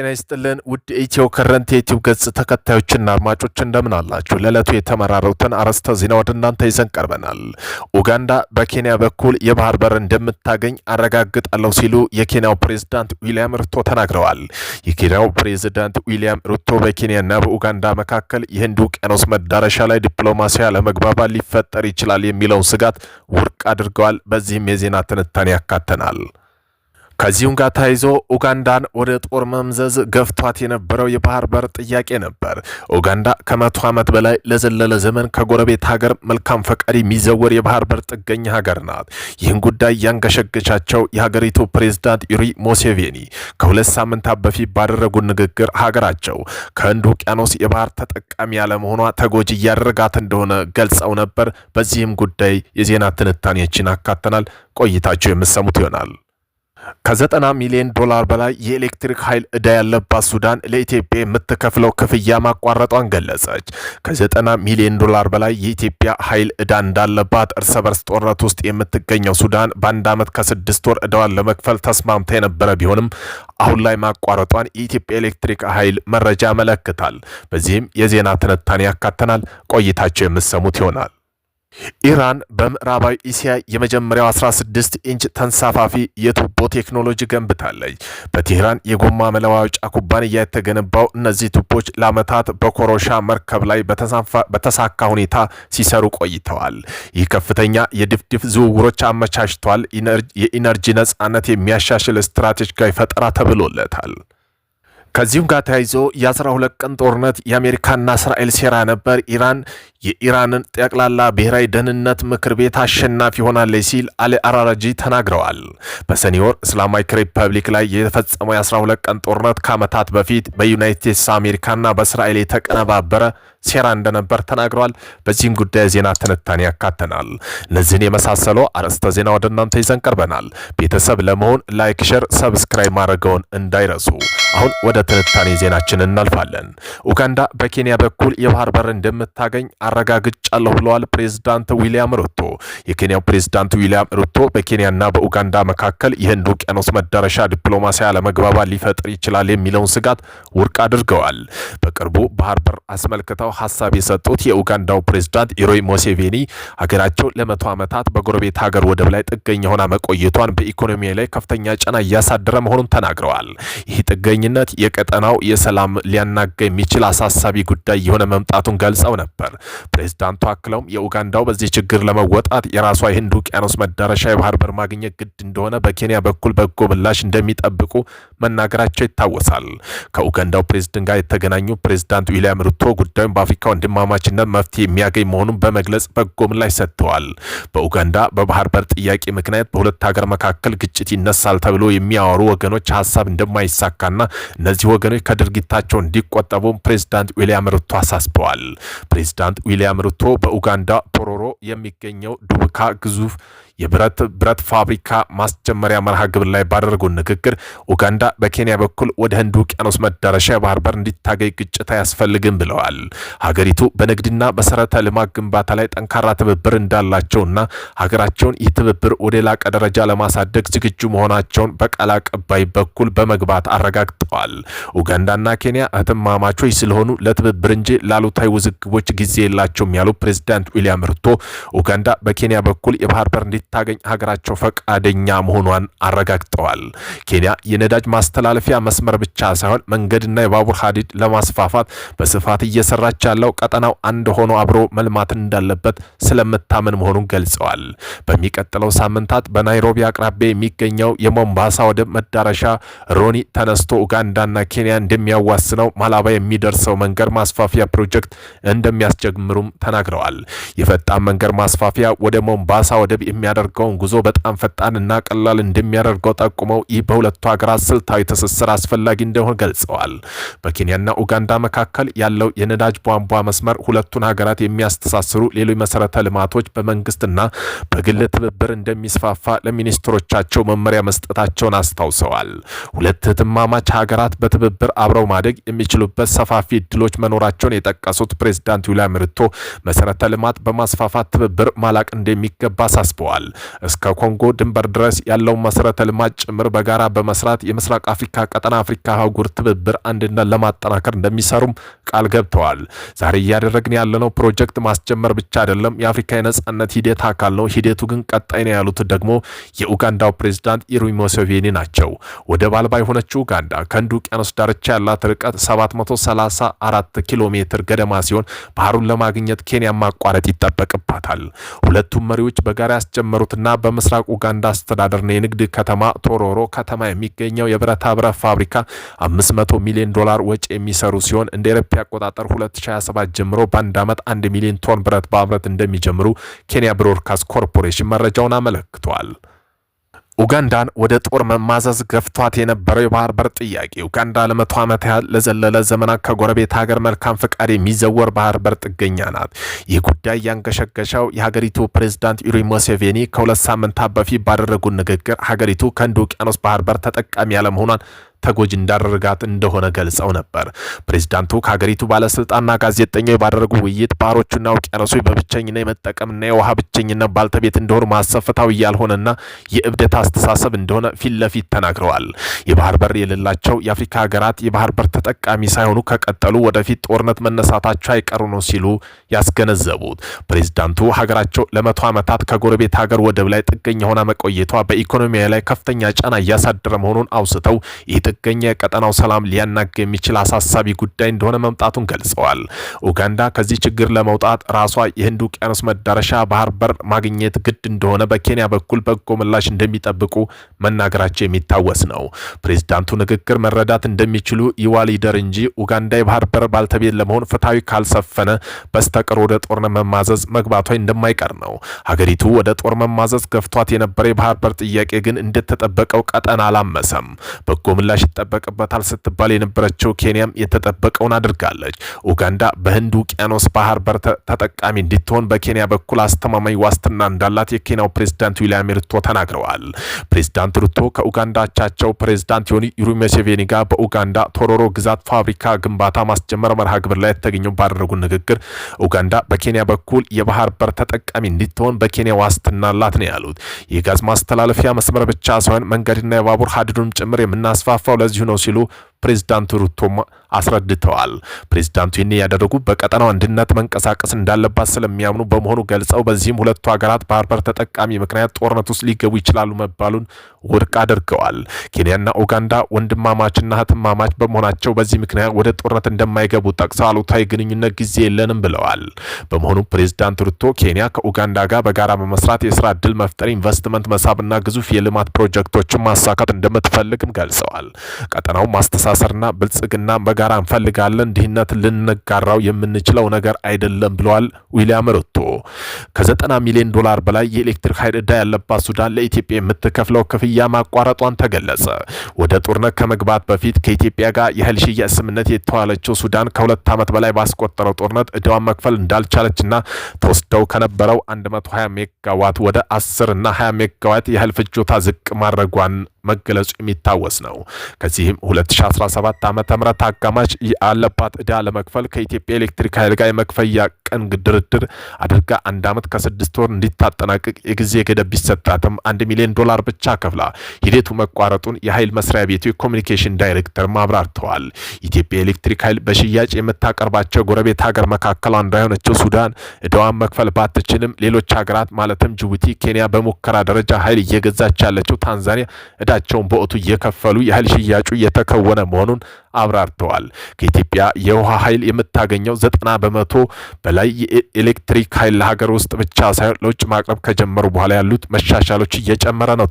ጤና ይስጥልን ውድ ኢትዮ ከረንት የዩቲዩብ ገጽ ተከታዮችና አድማጮች እንደምን አላችሁ? ለዕለቱ የተመራረጡትን አርዕስተ ዜና ወደ እናንተ ይዘን ቀርበናል። ኡጋንዳ በኬንያ በኩል የባህር በር እንደምታገኝ አረጋግጣለሁ ሲሉ የኬንያው ፕሬዝዳንት ዊሊያም ሩቶ ተናግረዋል። የኬንያው ፕሬዝዳንት ዊሊያም ሩቶ በኬንያና በኡጋንዳ መካከል የህንድ ውቅያኖስ መዳረሻ ላይ ዲፕሎማሲያዊ አለመግባባት ሊፈጠር ይችላል የሚለውን ስጋት ውድቅ አድርገዋል። በዚህም የዜና ትንታኔ ያካተናል። ከዚሁም ጋር ተያይዞ ኡጋንዳን ወደ ጦር መምዘዝ ገፍቷት የነበረው የባህር በር ጥያቄ ነበር። ኡጋንዳ ከ100 ዓመት በላይ ለዘለለ ዘመን ከጎረቤት ሀገር መልካም ፈቃድ የሚዘወር የባህር በር ጥገኛ ሀገር ናት። ይህን ጉዳይ ያንገሸገቻቸው የሀገሪቱ ፕሬዝዳንት ዩሪ ሙሴቬኒ ከ2 ሳምንታት በፊት ባደረጉ ንግግር ሀገራቸው ከህንድ ውቅያኖስ የባህር ተጠቃሚ ያለመሆኗ ተጎጂ እያደረጋት እንደሆነ ገልጸው ነበር። በዚህም ጉዳይ የዜና ትንታኔዎችን አካተናል። ቆይታቸው የምሰሙት ይሆናል። ከ90 ሚሊዮን ዶላር በላይ የኤሌክትሪክ ኃይል ዕዳ ያለባት ሱዳን ለኢትዮጵያ የምትከፍለው ክፍያ ማቋረጧን ገለጸች። ከ90 ሚሊዮን ዶላር በላይ የኢትዮጵያ ኃይል ዕዳ እንዳለባት እርስ በርስ ጦርነት ውስጥ የምትገኘው ሱዳን በአንድ ዓመት ከ6 ወር ዕዳዋን ለመክፈል ተስማምታ የነበረ ቢሆንም አሁን ላይ ማቋረጧን የኢትዮጵያ ኤሌክትሪክ ኃይል መረጃ ያመለክታል። በዚህም የዜና ትንታኔ ያካተናል። ቆይታቸው የምሰሙት ይሆናል። ኢራን በምዕራባዊ እስያ የመጀመሪያው 16 ኢንች ተንሳፋፊ የቱቦ ቴክኖሎጂ ገንብታለች። በቴህራን የጎማ መለዋወጫ ኩባንያ የተገነባው እነዚህ ቱቦች ለዓመታት በኮሮሻ መርከብ ላይ በተሳካ ሁኔታ ሲሰሩ ቆይተዋል። ይህ ከፍተኛ የድፍድፍ ዝውውሮች አመቻችቷል። የኢነርጂ ነጻነት የሚያሻሽል ስትራቴጂካዊ ፈጠራ ተብሎለታል። ከዚሁም ጋር ተያይዞ የ12 ቀን ጦርነት የአሜሪካና እስራኤል ሴራ ነበር። ኢራን የኢራንን ጠቅላላ ብሔራዊ ደህንነት ምክር ቤት አሸናፊ ሆናለች ሲል አሊ አራራጂ ተናግረዋል። በሰኔ ወር እስላማዊክ ሪፐብሊክ ላይ የተፈጸመው የ12 ቀን ጦርነት ከዓመታት በፊት በዩናይትድ ስቴትስ አሜሪካና በእስራኤል የተቀነባበረ ሴራ እንደነበር ተናግረዋል። በዚህም ጉዳይ ዜና ትንታኔ ያካተናል። እነዚህን የመሳሰሉ አርዕስተ ዜና ወደ እናንተ ይዘን ቀርበናል። ቤተሰብ ለመሆን ላይክ፣ ሼር፣ ሰብስክራይብ ማድረገውን እንዳይረሱ። አሁን ወደ ትንታኔ ዜናችን እናልፋለን። ኡጋንዳ በኬንያ በኩል የባህር በር እንደምታገኝ አረጋግጫለሁ ብለዋል ፕሬዝዳንት ዊሊያም ሩቶ። የኬንያው ፕሬዝዳንት ዊሊያም ሩቶ በኬንያና በኡጋንዳ መካከል የህንድ ውቅያኖስ መዳረሻ ዲፕሎማሲያዊ አለመግባባት ሊፈጥር ይችላል የሚለውን ስጋት ውድቅ አድርገዋል። በቅርቡ ባህር በር አስመልክተው ሐሳብ የሰጡት የኡጋንዳው ፕሬዝዳንት ዩሪ ሙሴቬኒ ሀገራቸው ለ100 ዓመታት በጎረቤት ሀገር ወደብ ላይ ጥገኛ ሆና መቆየቷን በኢኮኖሚ ላይ ከፍተኛ ጫና እያሳደረ መሆኑን ተናግረዋል። ይህ ጥገኝነት የቀጠናው የሰላም ሊያናጋ የሚችል አሳሳቢ ጉዳይ የሆነ መምጣቱን ገልጸው ነበር። ፕሬዝዳንቱ አክለውም የኡጋንዳው በዚህ ችግር ለመወጣት የራሷ የህንድ ውቅያኖስ መዳረሻ የባህር በር ማግኘት ግድ እንደሆነ በኬንያ በኩል በጎ ምላሽ እንደሚጠብቁ መናገራቸው ይታወሳል። ከኡጋንዳው ፕሬዝዳንት ጋር የተገናኙ ፕሬዝዳንት ዊሊያም ሩቶ ጉዳዩን በአፍሪካ ወንድማማችነት መፍትሄ የሚያገኝ መሆኑን በመግለጽ በጎ ምላሽ ሰጥተዋል። በኡጋንዳ በባህር በር ጥያቄ ምክንያት በሁለት ሀገር መካከል ግጭት ይነሳል ተብሎ የሚያወሩ ወገኖች ሀሳብ እንደማይሳካና እነዚህ ወገኖች ከድርጊታቸው እንዲቆጠቡ ፕሬዝዳንት ዊሊያም ሩቶ አሳስበዋል። ፕሬዝዳንት ዊሊያም ሩቶ በኡጋንዳ ፖሮሮ የሚገኘው ዱብካ ግዙፍ የብረት ፋብሪካ ማስጀመሪያ መርሃ ግብር ላይ ባደረጉ ንግግር ኡጋንዳ በኬንያ በኩል ወደ ህንድ ውቅያኖስ መዳረሻ የባህር በር እንዲታገኝ ግጭት አያስፈልግም ብለዋል። ሀገሪቱ በንግድና መሰረተ ልማት ግንባታ ላይ ጠንካራ ትብብር እንዳላቸውና ሀገራቸውን ይህ ትብብር ወደ ላቀ ደረጃ ለማሳደግ ዝግጁ መሆናቸውን በቃል አቀባይ በኩል በመግባት አረጋግጠዋል። ኡጋንዳና ኬንያ እህትማማቾች ስለሆኑ ለትብብር እንጂ ላሉታዊ ውዝግቦች ጊዜ የላቸውም ያሉ ፕሬዝዳንት ዊሊያም ሩቶ ኡጋንዳ በኬንያ በኩል የባህር በር ታገኝ ሀገራቸው ፈቃደኛ መሆኗን አረጋግጠዋል። ኬንያ የነዳጅ ማስተላለፊያ መስመር ብቻ ሳይሆን መንገድና የባቡር ሀዲድ ለማስፋፋት በስፋት እየሰራች ያለው ቀጠናው አንድ ሆኖ አብሮ መልማት እንዳለበት ስለምታመን መሆኑን ገልጸዋል። በሚቀጥለው ሳምንታት በናይሮቢ አቅራቢያ የሚገኘው የሞምባሳ ወደብ መዳረሻ ሮኒ ተነስቶ ኡጋንዳና ኬንያ እንደሚያዋስነው ማላባ የሚደርሰው መንገድ ማስፋፊያ ፕሮጀክት እንደሚያስጀምሩም ተናግረዋል። የፈጣን መንገድ ማስፋፊያ ወደ ሞምባሳ ወደብ የሚያደርገውን ጉዞ በጣም ፈጣንና ቀላል እንደሚያደርገው ጠቁመው ይህ በሁለቱ ሀገራት ስልታዊ ትስስር አስፈላጊ እንደሆነ ገልጸዋል። በኬንያና ኡጋንዳ መካከል ያለው የነዳጅ ቧንቧ መስመር ሁለቱን ሀገራት የሚያስተሳስሩ ሌሎች መሰረተ ልማቶች በመንግስትና በግል ትብብር እንደሚስፋፋ ለሚኒስትሮቻቸው መመሪያ መስጠታቸውን አስታውሰዋል። ሁለት እህትማማች ሀገራት በትብብር አብረው ማደግ የሚችሉበት ሰፋፊ እድሎች መኖራቸውን የጠቀሱት ፕሬዝዳንት ዊልያም ሩቶ መሰረተ ልማት በማስፋፋት ትብብር ማላቅ እንደሚገባ አሳስበዋል። እስከ ኮንጎ ድንበር ድረስ ያለውን መሰረተ ልማት ጭምር በጋራ በመስራት የምስራቅ አፍሪካ ቀጠና አፍሪካ አህጉር ትብብር አንድነት ለማጠናከር እንደሚሰሩም ቃል ገብተዋል። ዛሬ እያደረግን ያለነው ፕሮጀክት ማስጀመር ብቻ አይደለም፣ የአፍሪካ የነጻነት ሂደት አካል ነው። ሂደቱ ግን ቀጣይ ነው ያሉት ደግሞ የኡጋንዳው ፕሬዝዳንት ዩዌሪ ሙሴቬኒ ናቸው። ወደብ አልባ የሆነችው ኡጋንዳ ከህንድ ውቅያኖስ ዳርቻ ያላት ርቀት 734 ኪሎ ሜትር ገደማ ሲሆን ባህሩን ለማግኘት ኬንያ ማቋረጥ ይጠበቅባታል። ሁለቱም መሪዎች በጋራ ያስጀመሩትና በምስራቅ ኡጋንዳ አስተዳደርና የንግድ ከተማ ቶሮሮ ከተማ የሚገኘው የብረታ ብረት ፋብሪካ $500 ሚሊዮን ወጪ የሚሰሩ ሲሆን እንደ አውሮፓ አቆጣጠር 2027 ጀምሮ በአንድ ዓመት 1 ሚሊዮን ቶን ብረት ማምረት እንደሚጀምሩ ኬንያ ብሮድካስት ኮርፖሬሽን መረጃውን አመልክቷል። ኡጋንዳን ወደ ጦር መማዘዝ ገፍቷት የነበረው የባህር በር ጥያቄ ኡጋንዳ ለ100 ዓመት ያህል ለዘለለ ዘመናት ከጎረቤት ሀገር መልካም ፈቃድ የሚዘወር ባህር በር ጥገኛ ናት። ይህ ጉዳይ ያንገሸገሸው የሀገሪቱ ፕሬዝዳንት ዩዌሪ ሙሴቬኒ ከ2 ሳምንታት በፊት ባደረጉት ንግግር ሀገሪቱ ከህንድ ውቅያኖስ ባህር በር ተጠቃሚ ያለመሆኗን ተጎጂ እንዳደረጋት እንደሆነ ገልጸው ነበር። ፕሬዝዳንቱ ከሀገሪቱ ባለስልጣንና ጋዜጠኞች ባደረጉ ውይይት ባህሮቹና ውቅያኖሶች በብቸኝነት የመጠቀምና የውሃ ብቸኝነት ባልተቤት እንደሆኑ ማሰብ ፍትሃዊ ያልሆነና የእብደት አስተሳሰብ እንደሆነ ፊት ለፊት ተናግረዋል። የባህር በር የሌላቸው የአፍሪካ ሀገራት የባህር በር ተጠቃሚ ሳይሆኑ ከቀጠሉ ወደፊት ጦርነት መነሳታቸው አይቀሩ ነው ሲሉ ያስገነዘቡት ፕሬዝዳንቱ ሀገራቸው ለ100 ዓመታት ከጎረቤት ሀገር ወደብ ላይ ጥገኛ ሆና መቆየቷ በኢኮኖሚያ ላይ ከፍተኛ ጫና እያሳደረ መሆኑን አውስተው ጥገኛ የቀጠናው ሰላም ሊያናጋ የሚችል አሳሳቢ ጉዳይ እንደሆነ መምጣቱን ገልጸዋል። ኡጋንዳ ከዚህ ችግር ለመውጣት ራሷ የህንድ ውቅያኖስ መዳረሻ ባህር በር ማግኘት ግድ እንደሆነ በኬንያ በኩል በጎ ምላሽ እንደሚጠብቁ መናገራቸው የሚታወስ ነው። ፕሬዝዳንቱ ንግግር መረዳት እንደሚችሉ ይዋሊደር እንጂ ኡጋንዳ የባህር በር ባልተቤት ለመሆን ፍትሃዊ ካልሰፈነ በስተቀር ወደ ጦርነት መማዘዝ መግባቷ እንደማይቀር ነው። ሀገሪቱ ወደ ጦር መማዘዝ ገፍቷት የነበረ የባህር በር ጥያቄ ግን እንደተጠበቀው ቀጠና አላመሰም። በጎ ምላሽ ይጠበቅበታል ስትባል የነበረችው ኬንያም የተጠበቀውን አድርጋለች። ኡጋንዳ በህንድ ውቅያኖስ ባህር በር ተጠቃሚ እንድትሆን በኬንያ በኩል አስተማማኝ ዋስትና እንዳላት የኬንያው ፕሬዝዳንት ዊልያም ሩቶ ተናግረዋል። ፕሬዝዳንት ሩቶ ከኡጋንዳ አቻቸው ፕሬዝዳንት ዩዌሪ ሙሴቬኒ ጋር በኡጋንዳ ቶሮሮ ግዛት ፋብሪካ ግንባታ ማስጀመር መርሃ ግብር ላይ የተገኘው ባደረጉ ንግግር ኡጋንዳ በኬንያ በኩል የባህር በር ተጠቃሚ እንድትሆን በኬንያ ዋስትና አላት ነው ያሉት። የጋዝ ማስተላለፊያ መስመር ብቻ ሳይሆን መንገድና የባቡር ሀዲዱን ጭምር የምናስፋፋው ለዚሁ ነው ሲሉ ፕሬዝዳንት ሩቶ አስረድተዋል። ፕሬዝዳንቱ ይህን ያደረጉ በቀጠናው አንድነት መንቀሳቀስ እንዳለባት ስለሚያምኑ በመሆኑ ገልጸው በዚህም ሁለቱ ሀገራት ባህር በር ተጠቃሚ ምክንያት ጦርነት ውስጥ ሊገቡ ይችላሉ መባሉን ውድቅ አድርገዋል። ኬንያና ኡጋንዳ ወንድማማችና እህትማማች በመሆናቸው በዚህ ምክንያት ወደ ጦርነት እንደማይገቡ ጠቅሰው አሉታዊ ግንኙነት ጊዜ የለንም ብለዋል። በመሆኑ ፕሬዝዳንት ሩቶ ኬንያ ከኡጋንዳ ጋር በጋራ በመስራት የስራ ዕድል መፍጠር፣ ኢንቨስትመንት መሳብና ግዙፍ የልማት ፕሮጀክቶችን ማሳካት እንደምትፈልግም ገልጸዋል። ቀጠናው ማስተሳሰርና ብልጽግና በጋራ እንፈልጋለን፣ ድህነት ልንጋራው የምንችለው ነገር አይደለም ብለዋል ዊልያም ሩቶ። ከ90 ሚሊዮን ዶላር በላይ የኤሌክትሪክ ኃይል ዕዳ ያለባት ሱዳን ለኢትዮጵያ የምትከፍለው ክፍያ ማቋረጧን ተገለጸ። ወደ ጦርነት ከመግባት በፊት ከኢትዮጵያ ጋር የኃይል ሽያጭ ስምምነት የተዋለችው ሱዳን ከ2 ዓመት በላይ ባስቆጠረው ጦርነት ዕዳዋን መክፈል እንዳልቻለችና ተወስደው ከነበረው 120 ሜጋዋት ወደ 10 እና 20 ሜጋዋት የኃይል ፍጆታ ዝቅ ማድረጓን መገለጹ የሚታወስ ነው። ከዚህም 2017 ዓ.ም አጋማሽ ያለባት ዕዳ ለመክፈል ከኢትዮጵያ ኤሌክትሪክ ኃይል ጋር የመክፈያ ቀን ድርድር አድርጋ 1 ዓመት ከ6 ወር እንዲታጠናቅቅ የጊዜ ገደብ ቢሰጣትም $1 ሚሊዮን ብቻ ከፍላ ሂደቱ መቋረጡን የኃይል መስሪያ ቤቱ የኮሚኒኬሽን ዳይሬክተር ማብራርተዋል። ኢትዮጵያ ኤሌክትሪክ ኃይል በሽያጭ የምታቀርባቸው ጎረቤት ሀገር መካከል አንዷ የሆነችው ሱዳን ዕዳዋን መክፈል ባትችልም ሌሎች ሀገራት ማለትም ጅቡቲ፣ ኬንያ በሙከራ ደረጃ ኃይል እየገዛች ያለችው ታንዛኒያ ዕዳቸውን በወቅቱ እየከፈሉ የኃይል ሽያጩ እየተከወነ መሆኑን አብራርተዋል። ከኢትዮጵያ የውሃ ኃይል የምታገኘው 90% በላይ የኤሌክትሪክ ኃይል ለሀገር ውስጥ ብቻ ሳይሆን ለውጭ ማቅረብ ከጀመሩ በኋላ ያሉት መሻሻሎች እየጨመረ ነው።